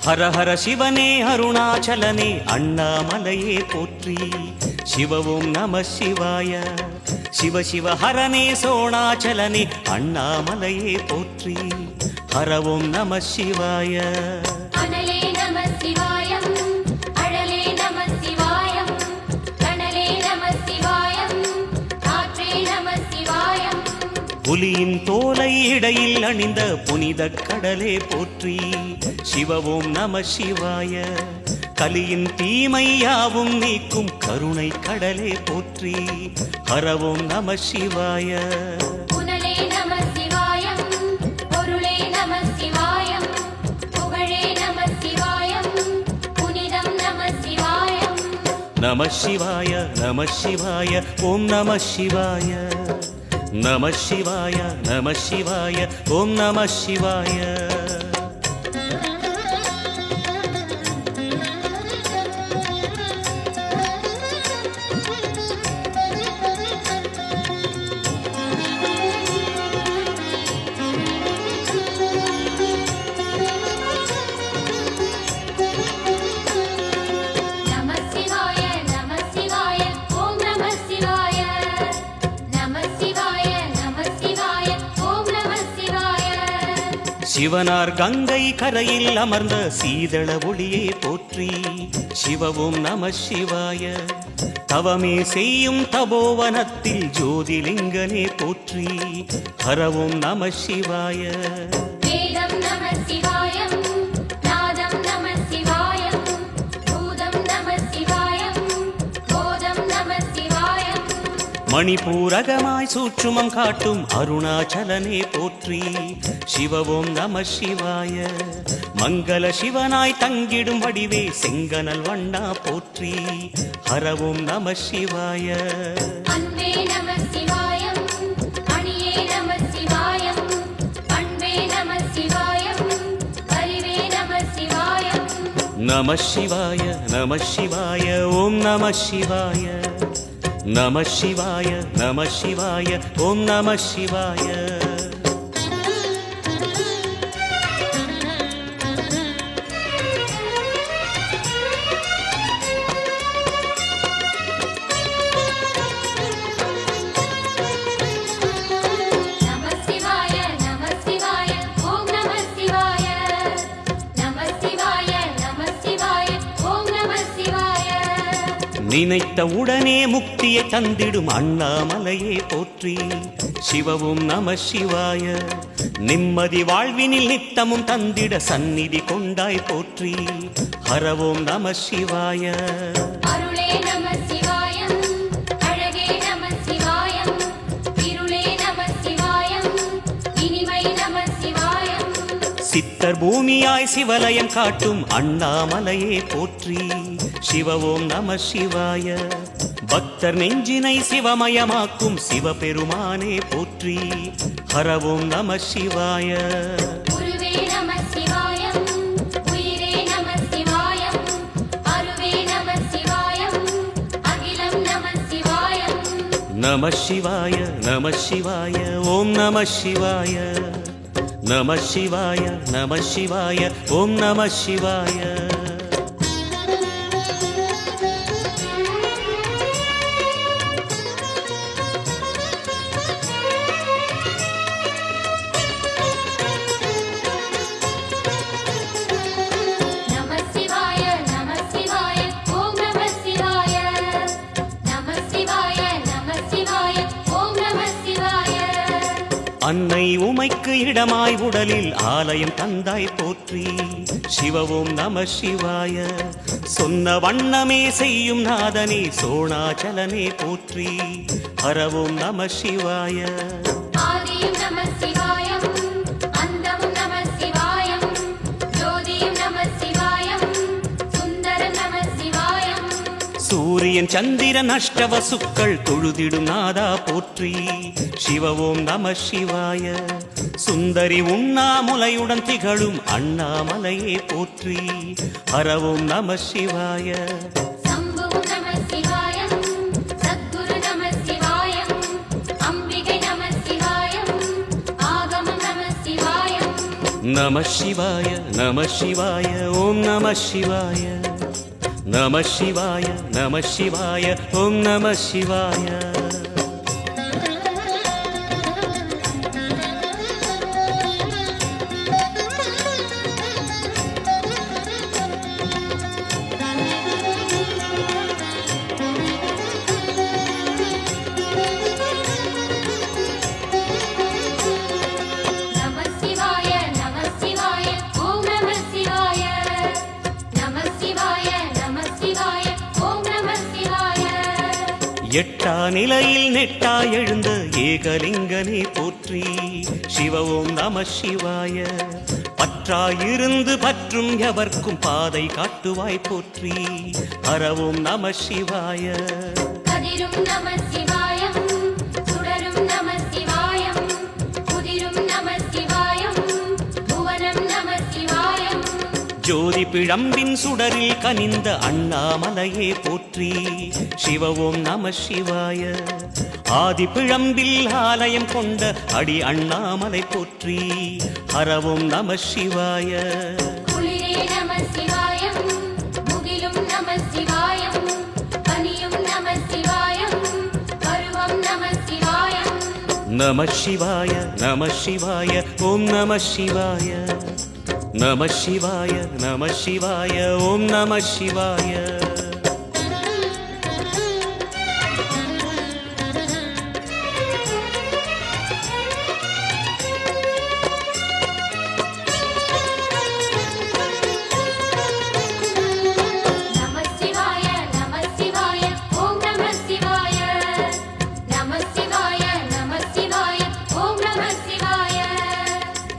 ஹர ஹர சிவனே அருணாச்சலனே அண்ணாமலையே போற்றி. சிவவும் நம சிவாய. சிவ சிவ ஹரனே சோணாச்சலனே அண்ணாமலையே போற்றி. ஹரவும் நம சிவாய. புலியின் தோலை இடையில் அணிந்த புனித கடலே போற்றி. சிவவும் நம சிவாய. கலியின் தீமையாவும் நீக்கும் கருணை கடலே போற்றி. ஹரவும் நம சிவாய. நம சிவாய நம சிவாய ஓம் நம சிவாய. நம சிவாய நம சிவாய ஓம் நம சிவாய. சிவனார் கங்கை கரையில் அமர்ந்த சீதள ஒளியே போற்றி. சிவவும் நம சிவாய. தவமே செய்யும் தபோவனத்தில் ஜோதிலிங்கனே போற்றி. ஹரவும் நம சிவாய. மணிபூரகமாய் சூற்றுமம் காட்டும் அருணாச்சலனே போற்றி. சிவவும் நம சிவாய. மங்கள சிவனாய் தங்கிடும் வடிவே செங்கனல் வண்ணா போற்றி. ஹரவும் நம சிவாய. நம சிவாய நம சிவாய ஓம் நம சிவாய. நம சிவாய நம சிவாய ஓம் நம சிவாய. நினைத்த உடனே முக்தியை தந்திடும் அண்ணாமலையே போற்றி. சிவவும் நம சிவாய. நிம்மதி வாழ்வினில் நித்தமும் தந்திட சந்நிதி கொண்டாய் போற்றி. ஹரவோம் நம சிவாய. சித்தர் பூமியாய் சிவலயம் காட்டும் அண்ணாமலையே போற்றி. சிவவோம் நம சிவாய. பக்தர் நெஞ்சினை சிவமயமாக்கும் சிவபெருமானே போற்றி. ஹரவோம் நம சிவாய. நம சிவாய நம சிவாய ஓம் நம சிவாய. நம சிவாய நம சிவாய ஓம் நம சிவாய. அன்னை உமைக்கு இடமாய் உடலில் ஆலயம் தந்தாய் போற்றி. சிவவோம் நம சிவாய. சொன்ன வண்ணமே செய்யும் நாதனே சோணாச்சலனே போற்றி. ஹரவோம் நம சிவாய. சூரியன் சந்திரன் அஷ்டவசுக்கள் தொழுதிடும் நாதா போற்றி. சிவவோம் நம சிவாய. சுந்தரி உண்ணாமுலையுடன் திகழும் அண்ணாமலையே போற்றி. ஹரவோம் நம சிவாய. நம சிவாய நம சிவாய ஓம் நம சிவாய நம சிவாய நம சிவாய ஓம் நம சிவாய எட்டா நிலையில் நெட்டா எழுந்த ஏகலிங்கனே போற்றி சிவ ஓம் நம சிவாய பற்றாயிருந்து பற்றும் எவர்க்கும் பாதை காட்டுவாய் போற்றி ஹர ஓம் நம சிவாய கதிரும் நம சிவாயம் சுடரும் நம சிவாயம் புதிரும் நம சிவாயம் புவனம் நம சிவாயம் ஜோதி பிழம்பின் சுடரில் கனிந்த அண்ணாமலையே போற்றி சிவ ஓம் நம சிவாய ஆதி பிழம்பில் ஆலயம் கொண்ட அடி அண்ணாமலை போற்றி ஹர ஓம் நம சிவாய குளிரே நம சிவாயம் முகிலும் நம சிவாயம் பனியும் நம சிவாயம் பருவம் நம சிவாயம் நம சிவாய நம சிவாய ஓம் நம சிவாய நம சிவாய நம சிவாய ஓம் நம சிவாய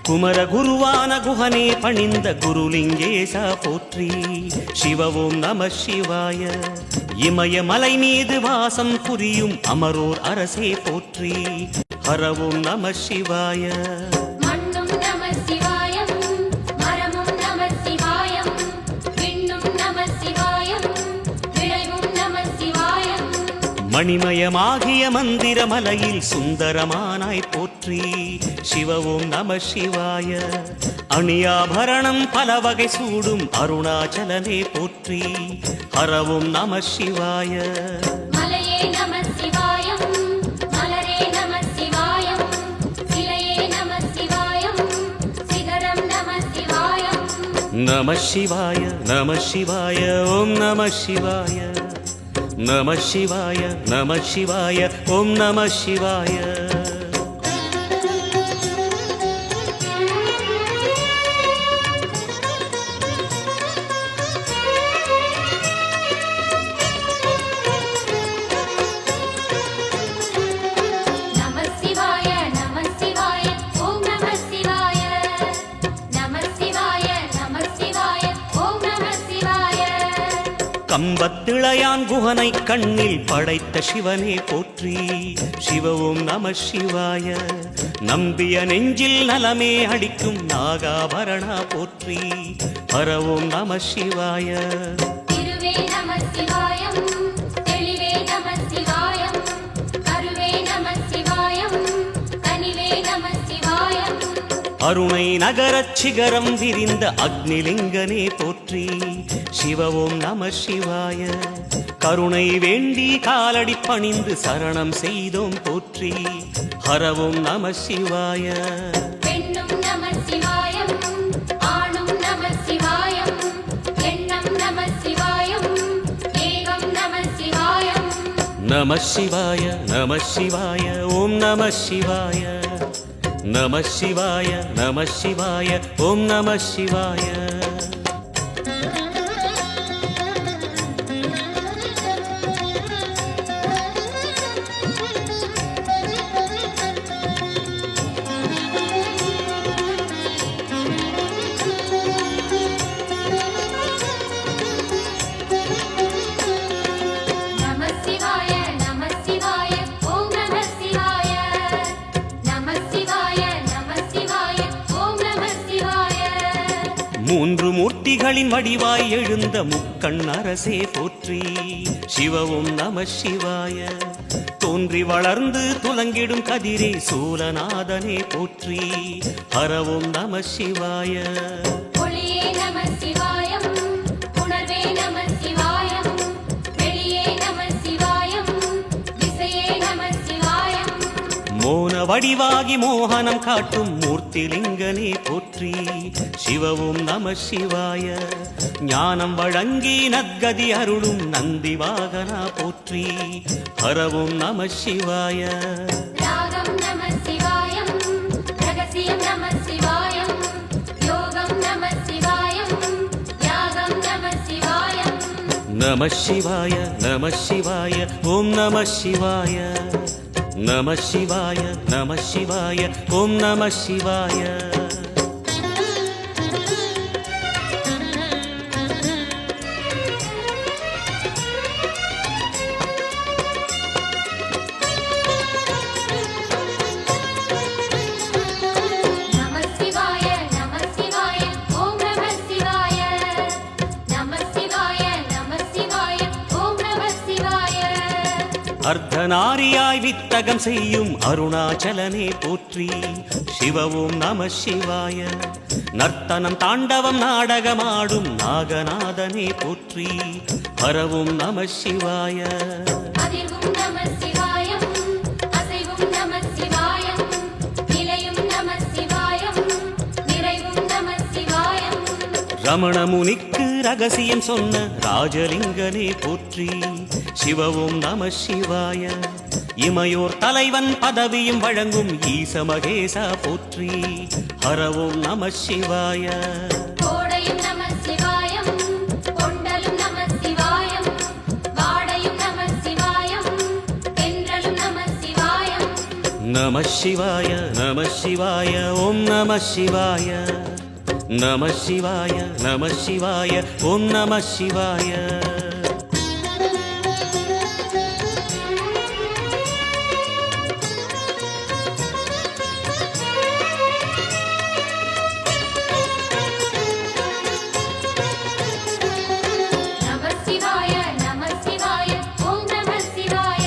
குமர குருவான குஹனே பணிந்த குருலிங்கேசா போற்றி சிவ ஓம் நம சிவாய இமயமலை மீது வாசம் புரியும் அமரோர் அரசே போற்றி ஹர ஓம் நம சிவாய மண்ணும் நம சிவாயம் மரமும் நம சிவாயம் விண்ணும் நம சிவாயம் விளைவும் நம சிவாயம் மணிமயமாகிய மந்திரமலையில் சுந்தரமானாய் போற்றி சிவ ஓம் நம சிவாய அணியாபரணம் பல வகை சூடும் அருணாச்சலனே போற்றி ஹர ஓம் நம சிவாய மலையே நம சிவாயம் மலரே நம சிவாயம் சிலையே நம சிவாயம் சிகரம் நம சிவாயம் நம சிவாய நம சிவாய ஓம் நம சிவாய நம சிவாய நம சிவாய ஓம் நம சிவாய கம்பத்திளையான் குஹனை கண்ணில் படைத்த சிவனே போற்றி சிவ ஓம் நம சிவாய நம்பிய நெஞ்சில் நலமே அடிக்கும் நாகாபரணா போற்றி ஹர ஓம் நம சிவாய திருவே நம சிவாயம் தெளிவே நம சிவாயம் கருவே நம சிவாயம் கனிவே நம சிவாயம் அருணை நகரச் சிகரம் விரிந்த அக்னிலிங்கனே போற்றி சிவ ஓம் நம சிவாய கருணை வேண்டி காலடி பணிந்து சரணம் செய்தோம் போற்றி ஹர ஓம் நம சிவாய பெண்ணும் நம சிவாயம் ஆணும் நம சிவாயம் எண்ணம் நம சிவாயம் ஏகம் நம சிவாயம் நம சிவாய நம சிவாய ஓம் நம சிவாய நம சிவாய நம சிவாய ஓம் நம சிவாய மூன்று மூர்த்திகளின் வடிவாய் எழுந்த முக்கண் அரசே போற்றி சிவ ஓம் நம சிவாய தோன்றி தோன்றி வளர்ந்து துலங்கிடும் கதிரே சூலநாதனே போற்றி. ஹரவோம் நம சிவாய. ஒளியே நம சிவாயம், உணர்வே நம சிவாயம், வெளியே நம சிவாயம், திசையே நம சிவாயம். மோன வடிவாகி மோகனம் காட்டும் மூர்த்திலிங்கனே போற்றி. சிவவும் நம சிவாய. ஞானம் வழங்கி நற்கதி அருளும் நந்தி வாகனா போற்றி. ஹரவும் நம சிவாய. ராகம் நம சிவாயம், ரகசியம் நம சிவாயம், யோகம் நம சிவாயம், யாகம் நம சிவாயம். நம சிவாய நம சிவாய ஓம் நம சிவாய. நம சிவாய நம சிவாய ஓம் நம சிவாய. நம சிவாய நம சிவாய ஓம் நம சிவாய. நம சிவாய நம சிவாய ஓம் நம சிவாய. அர்த்தநாரியாய் வித்தகம் செய்யும் அருணாச்சலனே போற்றி. சிவவும் நம சிவாய. நர்த்தனம் தாண்டவம் நாடகமாடும் நாகநாதனே போற்றி. ஹரவும் நம சிவாய. அதிர்வும் நம சிவாயம், அசைவும் நம சிவாயம், நிலையும் நம சிவாயம், நிறைவும் நம சிவாயம். ரமண முனிக்கு ரகசியம் சொன்ன ராஜலிங்கனே போற்றி. சிவவும் நம சிவாய. இமையோர் தலைவன் பதவியும் வழங்கும் ஈச மகேசா போற்றி. ஹரவும் நம சிவாய. கோடையும் நம சிவாயம், கொண்டலும் நம சிவாயம், வாடையும் நம சிவாயம், தென்றலும் நம சிவாயம். நம சிவாய நம சிவாய ஓம் நம சிவாய. நம சிவாய நம சிவாய ஓம் நம சிவாய. நம சிவாய நம சிவாய ஓம் நம சிவாய.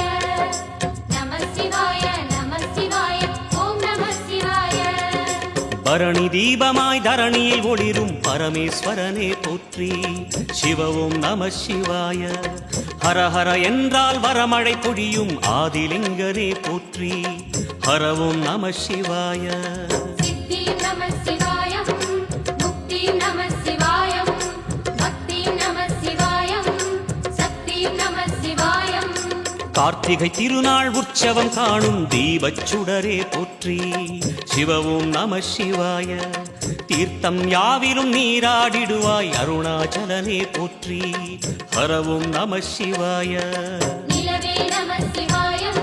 நம சிவாய நம சிவாய ஓம் நம சிவாய. பரணி தீபமாய் தரணியில் ஒளிரும் பரமேஸ்வரனே போற்றி. சிவவும் நம சிவாய. ஹர ஹர என்றால் வரமழை பொழியும் ஆதிலிங்கனே போற்றி. ஹரவும் நம சிவாய. சித்தியும் நம சிவாயம், முக்தியும் நம சிவாயம், பக்தியும் நம சிவாயம், சக்தியும் நம சிவாயம். கார்த்திகை திருநாள் உற்சவம் காணும் தீபச்சுடரே போற்றி. சிவவும் நம சிவாய. தீர்த்தம் யாவிலும் நீராடிடுவாய் அருணாச்சலனே போற்றி. ஹரவும் நம சிவாய. நிலவே நம சிவாயம்,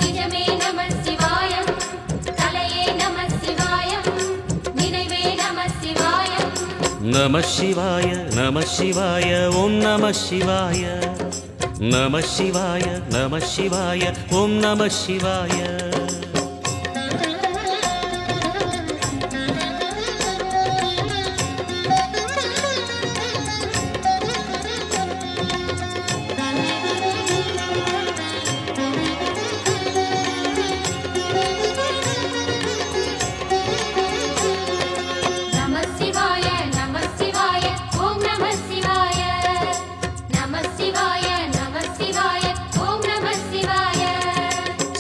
நிஜமே நம சிவாயம், தலையே நம சிவாயம், நினைவே நம சிவாயம். நம சிவாய நம சிவாய ஓம் நம சிவாய. நம சிவாய நம சிவாய ஓம் நம சிவாய. நம சிவாய நம சிவாய ஓம் நம சிவாய. நம சிவாய நம சிவாய ஓம் நம சிவாய.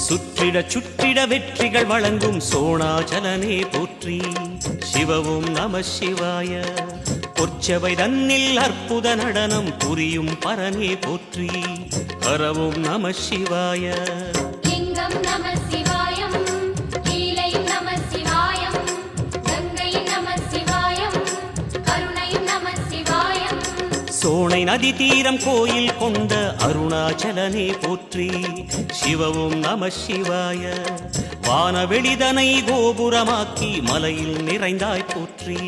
சுற்றிட சுற்றிட வெற்றிகள் வழங்கும் சோணாச்சலனே போற்றி. சிவவும் நம சிவாய. பொற்சபை தன்னில் அற்புத நடனம் புரியும் பரனே போற்றி. ஹரவும் நம சிவாய. லிங்கம் நம சிவாயம், லீலையும் நம சிவாயம், கங்கையும் நம சிவாயம், கருணையும் நம சிவாயம். சோனை நதி தீரம் கோயில் கொண்ட அருணாச்சலனே போற்றி. சிவவும் நம சிவாய. வானவெளிதனை கோபுரமாக்கி மலையில் நிறைந்தாய் போற்றி.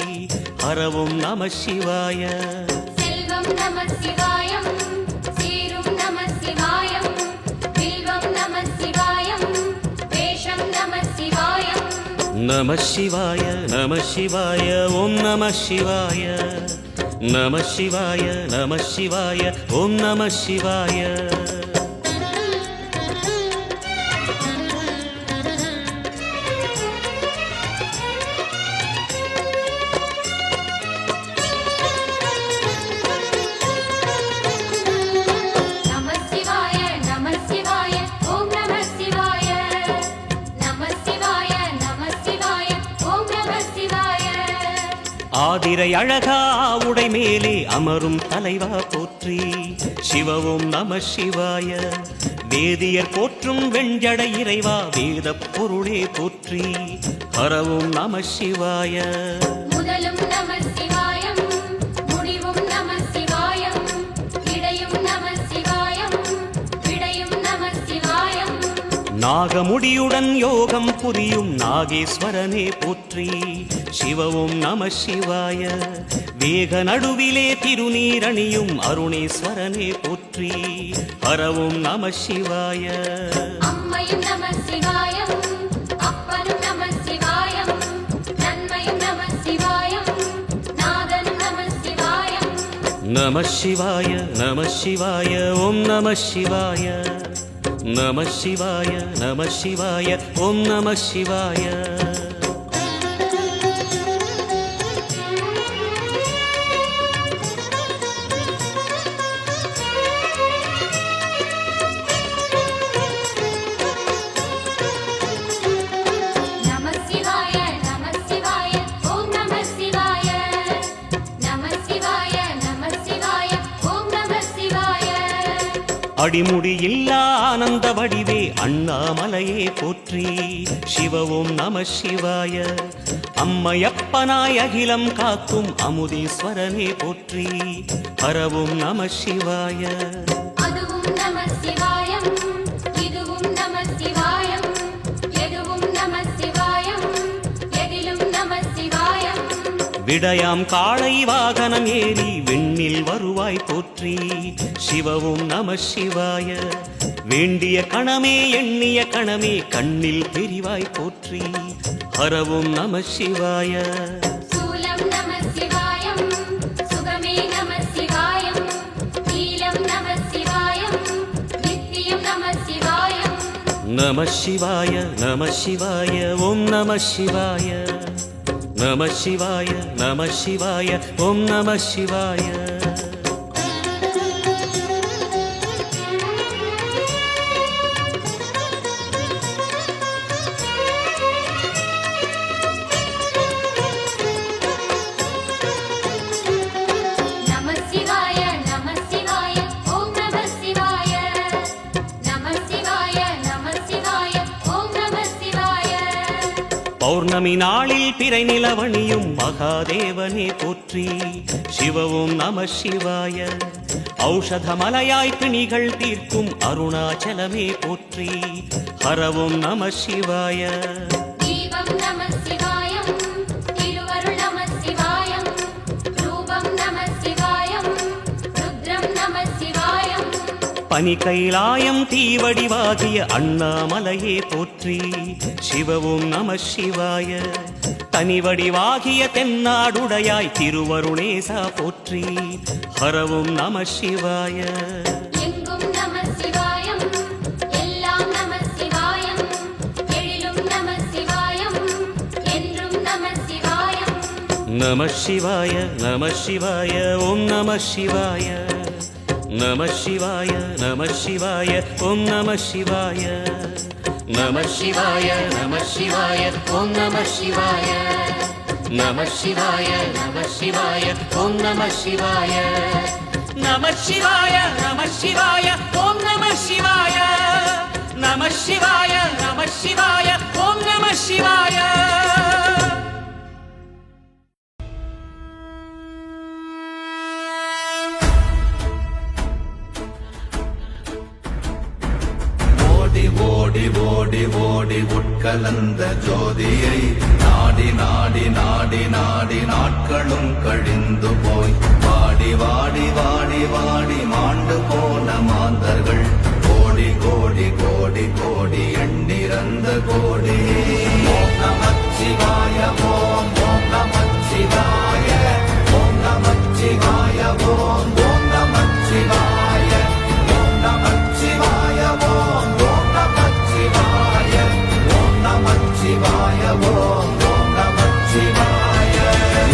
ஹரவும் நம சிவாய. செல்வம் நம சிவாயம், சீரும் நம சிவாயம், வில்வம் நம சிவாயம், வேஷம் நம சிவாயம். நம சிவாய நம சிவாய ஓம் நம சிவாய. நம சிவாய நம சிவாய ஓம் நம சிவாய. ஆதிரை அழகா உடை மேலே அமரும் தலைவா போற்றி சிவவும் நம சிவாய வேதியர் போற்றும் வெண்ஜடை இறைவா வேத பொருளே போற்றி ஹரவும் நம சிவாய முதலும் நம சிவாயம் முடிவும் நம சிவாயம் இடையும் நம சிவாயம் விடையும் நம சிவாயம் நாகமுடியுடன் யோகம் புரியும் நாகேஸ்வரனே போற்றி சிவவும் நம சிவாய வேக நடுவிலே திருநீரணியும் அருணேஸ்வரனே போற்றி ஹரவும் நம சிவாய அம்மையும் நம சிவாயம் அப்பனும் நம சிவாயம் நன்மையும் நம சிவாயம் நாதனும் நம சிவாயம் நம சிவாய நம சிவாய ஓம் நம சிவாய நம சிவாய நம சிவாய ஓம் நம சிவாய நம சிவாய நம சிவாய ஓம் நம சிவாய நம சிவாய நம சிவாய ஓம் நம சிவாய அடிமுடியில்லா ஆனந்த வடிவே அண்ணாமலையே போற்றி சிவவும் நம சிவாய அம்மையப்பனாய் அகிலம் காக்கும் அமுதீஸ்வரனே போற்றி ஹரவும் நம சிவாய அதுவும் நம சிவாயம் இதுவும் நம சிவாயம் எதுவும் நம சிவாயம் எதிலும் நம சிவாயம் விடயாம் காளை வாகனம் ஏறி விண்ணில் வருவாய் போற்றி சிவவும் நம சிவாய வேண்டிய கணமே எண்ணிய கணமே கண்ணில் தெரிவாய் போற்றி ஹரவும் நம சிவாய சூலம் நம சிவாயம் சுகமே நம சிவாயம் நீலம் நம சிவாயம் நித்தியம் நம சிவாயம் நம சிவாய நம சிவாய ஓம் நம சிவாய நம சிவாய நம சிவாய ஓம் நம சிவாய நம சிவாய நம சிவாய ஓம் நம சிவாய நம சிவாய நம சிவாய ஓம் நம சிவாய பௌர்ணமி நாளில் பிறை நிலவணியும் மகாதேவனே போற்றி சிவவும் நம சிவாய ஔஷதமலையாய் பிணிகள் தீர்க்கும் அருணாச்சலமே போற்றி ஹரவும் நம சிவாய தீபம் நம சிவாயம் திருவருள் நம சிவாயம் ரூபம் நம சிவாயம் ருத்ரம் நம சிவாயம் பனி கைலாயம் தீவடிவாகிய அண்ணாமலையே போற்றி சிவவும் நம சிவாய தனிவடிவாகிய தென்னாடுடையாய் திருவருணேசா போற்றி ஹரவும் நம சிவாய எங்கும் நம சிவாயம் எல்லாம் நம சிவாயம் எழிலும் நம சிவாயம் என்றும் நம சிவாயம் நம சிவாய நம சிவாய ஓம் நம சிவாய நம சிவாய நம சிவாய ஓம் நம சிவாய நம சிவாய நம சிவாய ஓம் நம சிவாய நம சிவாய நம சிவாய ஓம் நம சிவாய நம சிவாய நம சிவாய ஓம் நம சிவாய நம சிவாய நம சிவாய ஓம் நம சிவாய ஓடி ஓடி ஓடி ஓடி உட்கலந்த ஜோதியை நாடி நாடி நாடி நாடி நாட்களும் கழிந்து போய் வாடி வாடி வாடி வாடி மாண்டு போன மாந்தர்கள் கோடி கோடி கோடி கோடி எண்ணிறந்த கோடி ஓம் நமச்சிவாய ஓம் ஓம் நமச்சிவாய ஓம் நமச்சிவாய ஓம் ஓம் நமச்சிவாய ஓம் நமச்சிவாய ஓம் ஓம் நமச்சிவாய ஓம் நமச்சிவாய ஓம் ஓம் நமச்சிவாய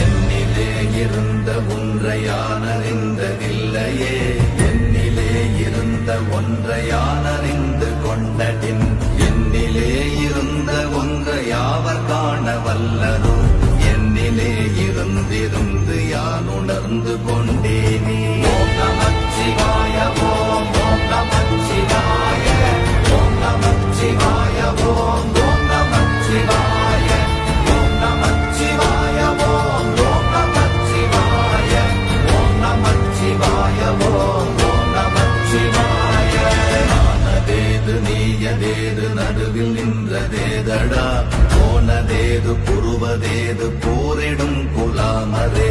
என்னிலே இருந்த ஒன்றை யான் அறிந்ததில்லையே என்னிலே இருந்த ஒன்றை யான் அறிந்து கொண்டடின் என்னிலே இருந்த நின்றதேது நடுவில் நின்றதேதடா போனதேது புருவதேது போரிடும் குலாமரே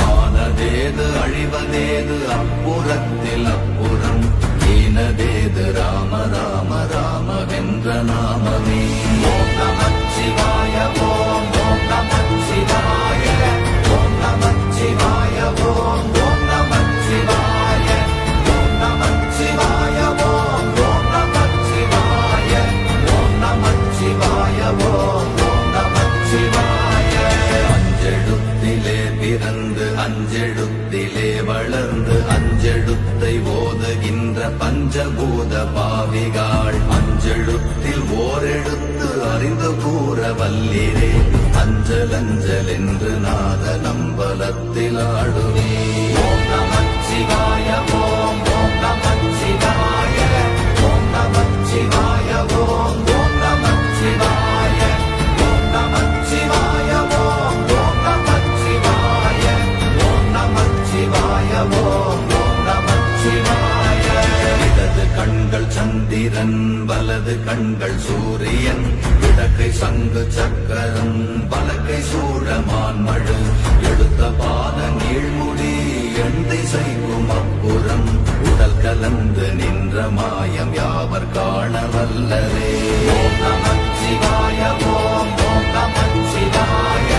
ஆனதேது அழிவதேது அப்புறத்தில் அப்புறம் ஈனதேது ராம ராம ராமவென்ற நாமமே ஓம் நமச்சிவாய ஓம் ஓம் நமச்சிவாய ஓம் நமச்சிவாய ஓம் ஓம் நமச்சிவாய ஓம் நமச்சிவாய ஓம் ஓம் நமச்சிவாய ஓம் நமச்சிவாய ஓம் ஓம் நமச்சிவாய அஞ்செழுத்திலே பிறந்து அஞ்செழுத்திலே வளர்ந்து அஞ்செழுத்தை ஓதுகின்ற பஞ்சபூத பாவிகாள் அஞ்செழுத்தில் ஓரெழுத்து அறிந்து கூற வல்லிரே அஞ்சல் அஞ்சல் என்று நாத நம்பலத்தில் ஆடுவே ஓம் நமச்சிவாய ஓம் ஓம் நமச்சிவாய ஓம் நமச்சிவாய ஓம் ஓம் நமச்சிவாய ஓம் நமச்சிவாய ஓம் ஓம் நமச்சிவாய ஓம் நமச்சிவாய ஓம் ஓம் நமச்சிவாய இடது கண்கள் சந்திரன் வலது கண்கள் சூரியன் இடக்கை சங்கு சக்கரம் வலக்கை சூழமான் மழு எடுத்த பாத நீழ்முடி எண் திசைக்கும் அப்புறம் உடல் கலந்து நின்ற மாயம் யாவர் காண வல்லரே ஓம் நமச்சிவாய ஓம் ஓம் நமச்சிவாய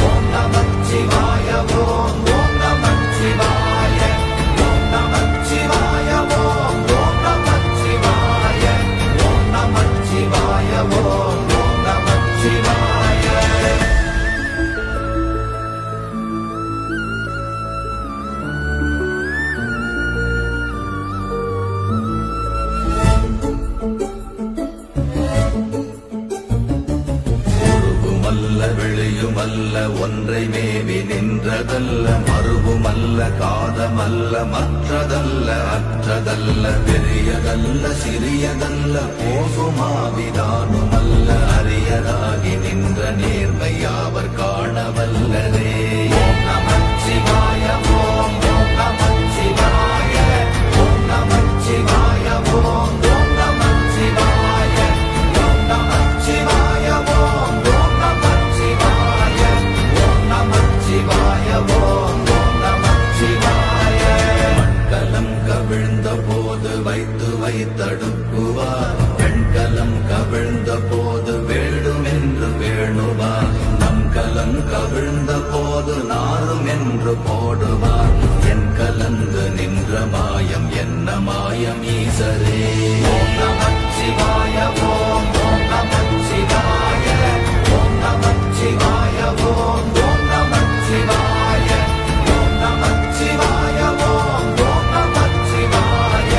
ஓம் நமச்சிவாய ஓம் ஓம் நமச்சிவாய ஓம் நமச்சிவாய ஓம் ஓம் நமச்சிவாய ஓம் நமச்சிவாய ஓம் ஓம் நமச்சிவாய உருவுமல்ல வெளியுமல்ல ஒன்றை மேவி நின்றதல்ல மறுவுமல்ல காதமல்ல மற்றதல்ல அற்றதல்ல பெரியதல்ல சிறியதல்ல போகுமாவிதானுமல்ல அரியதாகி நின்ற நேர்மை யாவர் காண வல்லரே ஓம் நமச்சிவாய ஓம் ஓம் நமச்சிவாய ஓம் நமச்சிவாய ஓம் ஓம் நமச்சிவாய ஓம் நமச்சிவாய ஓம் ஓம் நமச்சிவாய ஓம் நமச்சிவாய ஓம் ஓம் நமச்சிவாய மண்கலம் கவிழ்ந்த போது வைத்து வைத்தடுக்குவார் பெண்கலம் கவிழ்ந்த போது வேடும் என்று வேணுவார் நம் கலம் கவிழ்ந்த போது நாரும் என்று போடுவார் என் கலந்து நின்ற மாயம் என்ன மாயம் ஈசரே ஓம் நமச்சிவாய ஓம் ஓம் நமச்சிவாய ஓம் நமச்சிவாய ஓம் ஓம் நமச்சிவாய ஓம் நமச்சிவாய ஓம் ஓம் நமச்சிவாய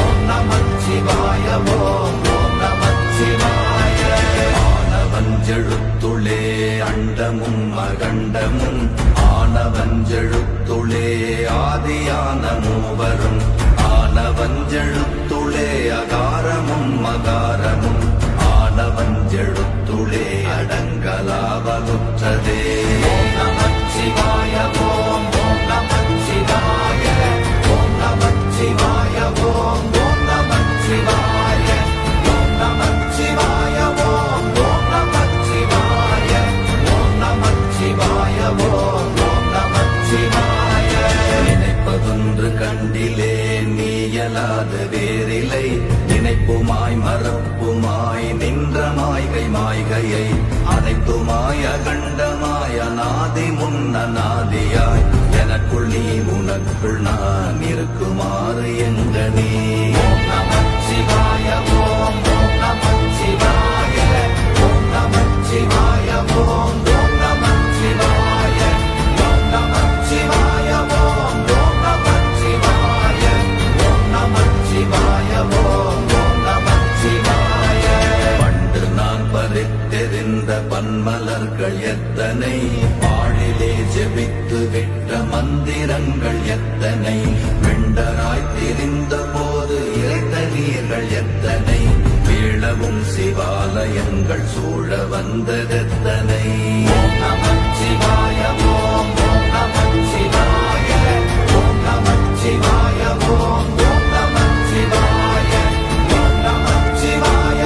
ஓம் நமச்சிவாய ஓம் ஓம் நமச்சிவாய ஆனவஞ்செழுத்துளே அண்டமும் அகண்டமும் ஆனவஞ்செழுத்துளே ஆதியான மூவரும் ஆனவஞ்செழுத்துளே அகாரமும் மகாரமும் ஆனவஞ்செழுத்துளே அடங்கலாவலுற்றதே ஓம் நமச்சிவாய ஓம் ஓம் நமச்சிவாய ஓம் நமச்சிவாய ஓம் ஓம் நமச்சிவாய ஓம் நமச்சிவாய ஓம் ஓம் நமச்சிவாய ஓம் நமச்சிவாய ஓம் ஓம் நமச்சிவாய நினைப்பதொன்று கண்டிலே நீயலாது வேறில்லை நினைப்புமாய் மறப்புமாய் நின்ற மாய்கை மாய்கையை அனைத்துமாய் அகண்டமாய் அநாதி முன்னநாதியாய் எனக்குள் நீ உனக்குள் நான் இருக்குமாறு எங்கனே ஓம் நமச்சிவாய ஓம் ஓம் நமச்சிவாய ஓம் நமச்சிவாய ஓம் ஓம் நமச்சிவாய ஓம் நமச்சிவாய ஓம் ஓம் நமச்சிவாய ஓம் நமச்சிவாய ஓம் ஓம் நமச்சிவாய பண்டு நான் பறித்தெறிந்த பன்மலர்கள் எத்தனை பாழிலே ஜெபித்து விட்ட மந்திரங்கள் எத்தனை வெண்டராய் திரிந்த போது இறைத்த நீர்கள் எத்தனை வீழவும் சிவாலயங்கள் சூழ வந்ததெத்தனை ஓம் நமச்சிவாய ஓம் ஓம் நமச்சிவாய ஓம் நமச்சிவாய ஓம் ஓம் நமச்சிவாய ஓம் நமச்சிவாய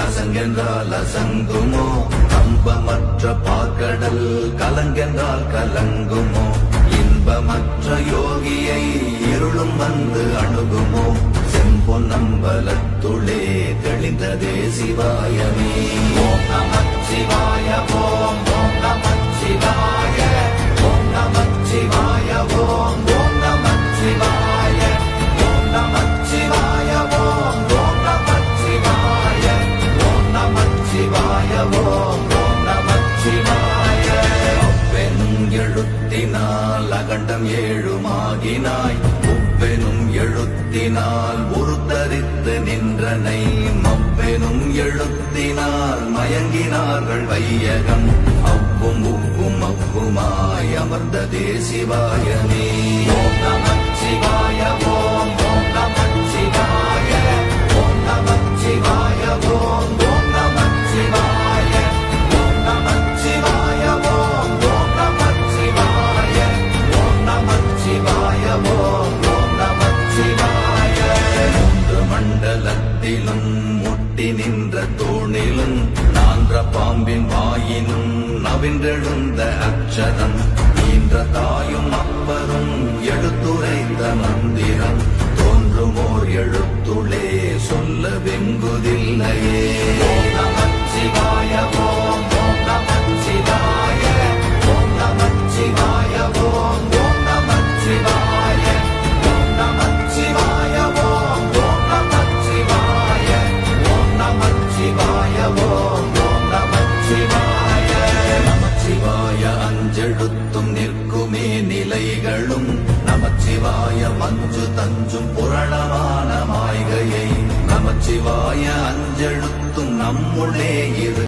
அசங்கென்றால் அசங்குமோ கம்பமற்ற பாக்கடல் கலங்கென்றால் கலங்குமோ இன்பமற்ற யோகியை இருளும் வந்து அணுகுமோ செம்பொன்னம்பலத்துளே தெளிந்ததே சிவாயமே ஓம் நமச்சிவாய ஓம் ஓம் நமச்சிவாய ஓம் நமச்சிவாய ஓம் ஓம் நமச்சிவாய ஓம் நமச்சிவாய ஓம் ஓம் நமச்சிவாய ஓம் நமச்சிவாய ஓம் ஓம் நமச்சிவாய அப்பெனும் எழுத்தினால் அகண்டம் ஏழுமாகினாய் உப்பெனும் எழுத்தினால் உருத்தரித்து நின்றனை மப்பெனும் எழுத்தினால் மயங்கினார்கள் வையகம் அவ்வும் உப்பும் அவ்வுமாய் அமர்ந்ததே சிவாயமே ஓம் நமச்சிவாய ஓம் ஓம் நமச்சிவாய ஓம் நமச்சிவாய ஓம் ஓம் நமச்சிவாய ஓம் நமச்சிவாய ஓம் ஓம் நமச்சிவாய ஓம் நமச்சிவாய ஓம் ஓம் நமச்சிவாய மூன்று மண்டலத்திலும் முட்டி நின்ற தூணிலும் நான்ற பாம்பின் வாயினும் நவின்றெழுந்த அக்ஷரம் ஈன்ற தாயும் அப்பரும் எடுத்துரைத்த மந்திரம் தோன்றுமோர் எழுத்துளே சொல்ல வெங்குதில்லையே ஓம் நமச்சிவாய ஓம் ஓம் நமச்சிவாய ஓம் நமச்சிவாய ஓம் ஓம் நமச்சிவாய ஓம் நமச்சிவாய ஓம் ஓம் நமச்சிவாய ஓம் நமச்சிவாய ஓம் ஓம் நமச்சிவாய நமச்சிவாய அஞ்செழுத்தும் நிற்குமே நிலைகளும் நமச்சிவாய மஞ்சு தஞ்சும் புரணமான மாய்கையை நமச்சிவாய அஞ்செழுத்தும் நம்முள்ளே இரு